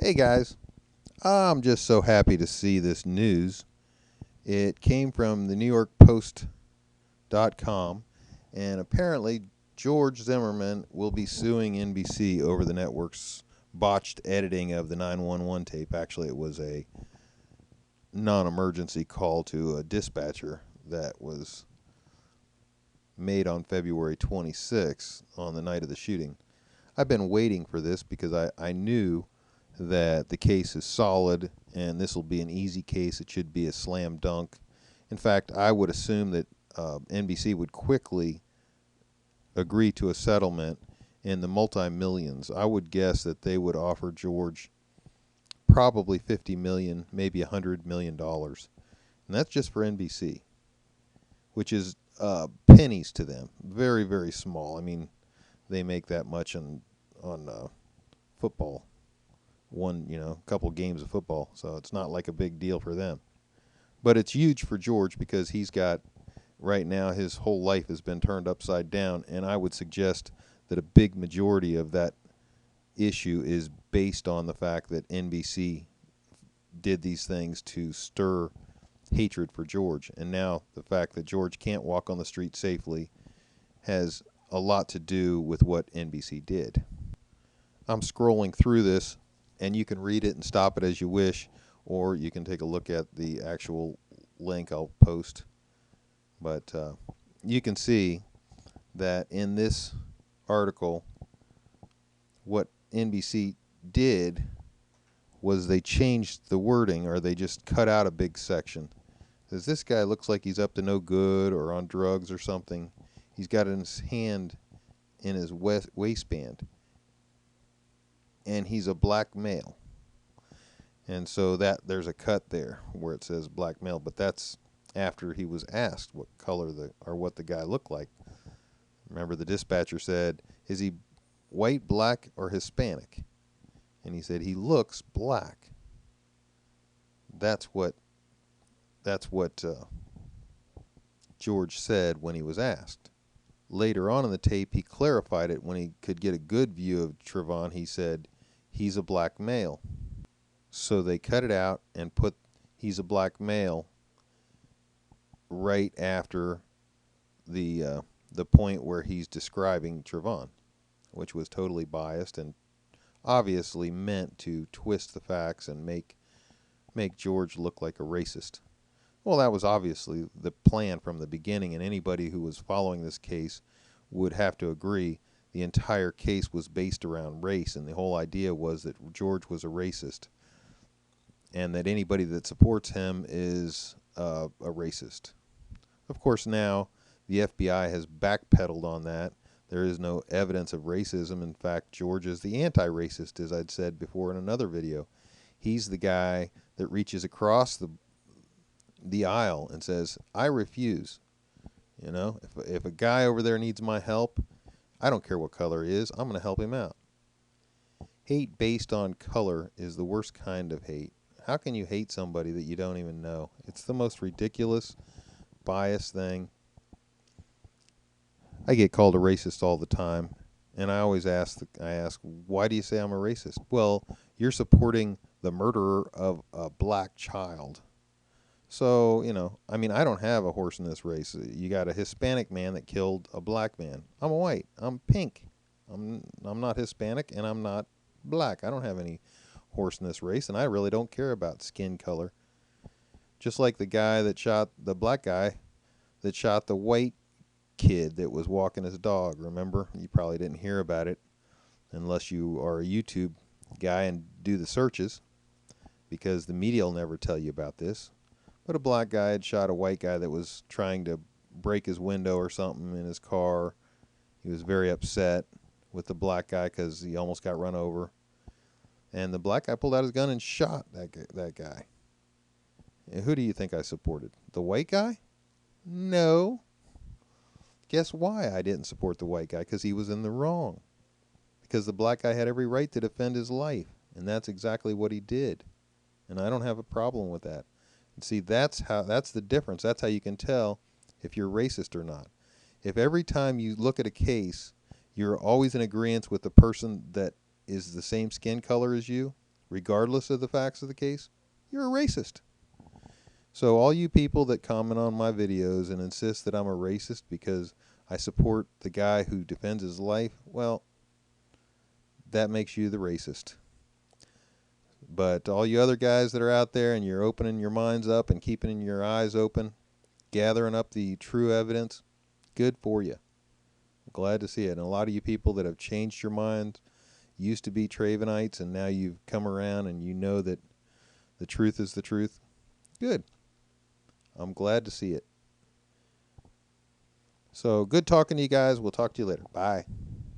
Hey guys, I'm just so happy to see this news. It came from the New York Post.com, and apparently George Zimmerman will be suing NBC over the network's botched editing of the 911 tape. Actually, it was a non emergency call to a dispatcher that was made on February 26th on the night of the shooting. I've been waiting for this because I knew that the case is solid and this will be an easy case. It should be a slam dunk. In fact, I would assume that NBC would quickly agree to a settlement in the multi-millions. I would guess that they would offer George probably 50 million, maybe $100 million, and that's just for NBC, which is pennies to them. Very, very small. I mean, they make that much on football. A couple games of football, so it's not like a big deal for them. But it's huge for George because he's got, right now, his whole life has been turned upside down, and I would suggest that a big majority of that issue is based on the fact that NBC did these things to stir hatred for George. And now the fact that George can't walk on the street safely has a lot to do with what NBC did. I'm scrolling through this, and you can read it and stop it as you wish, or you can take a look at the actual link I'll post. But you can see that in this article, what NBC did was they changed the wording, or they just cut out a big section. Because this guy looks like he's up to no good or on drugs or something. He's got his hand in his waistband, and he's a black male. And so that there's a cut there where it says black male, but that's after he was asked what color what the guy looked like. Remember, the dispatcher said, "Is he white, black, or Hispanic?" And he said he looks black. That's what George said when he was asked. Later on in the tape, he clarified it when he could get a good view of Trayvon. He said he's a black male. So they cut it out and put "he's a black male" right after the point where he's describing Trayvon, which was totally biased and obviously meant to twist the facts and make George look like a racist. Well, that was obviously the plan from the beginning, and anybody who was following this case would have to agree the entire case was based around race, and the whole idea was that George was a racist, and that anybody that supports him is a racist. Of course, now the FBI has backpedaled on that. There is no evidence of racism. In fact, George is the anti-racist, as I'd said before in another video. He's the guy that reaches across the aisle and says, "I refuse." If a guy over there needs my help, I don't care what color he is, I'm going to help him out. Hate based on color is the worst kind of hate. How can you hate somebody that you don't even know? It's the most ridiculous, biased thing. I get called a racist all the time, and I always ask, why do you say I'm a racist? Well, you're supporting the murderer of a black child. So, I don't have a horse in this race. You got a Hispanic man that killed a black man. I'm white. I'm pink. I'm not Hispanic, and I'm not black. I don't have any horse in this race, and I really don't care about skin color. Just like the black guy that shot the white kid that was walking his dog. Remember? You probably didn't hear about it unless you are a YouTube guy and do the searches, because the media will never tell you about this. But a black guy had shot a white guy that was trying to break his window or something in his car. He was very upset with the black guy because he almost got run over. And the black guy pulled out his gun and shot that guy. And who do you think I supported? The white guy? No. Guess why I didn't support the white guy? Because he was in the wrong. Because the black guy had every right to defend his life. And that's exactly what he did. And I don't have a problem with that. And see, that's the difference. That's how you can tell if you're racist or not. If every time you look at a case, you're always in agreement with the person that is the same skin color as you, regardless of the facts of the case, you're a racist. So all you people that comment on my videos and insist that I'm a racist because I support the guy who defends his life, well, that makes you the racist. But all you other guys that are out there and you're opening your minds up and keeping your eyes open, gathering up the true evidence, good for you. I'm glad to see it. And a lot of you people that have changed your minds, used to be Trayvonites, and now you've come around and you know that the truth is the truth. Good. I'm glad to see it. So good talking to you guys. We'll talk to you later. Bye.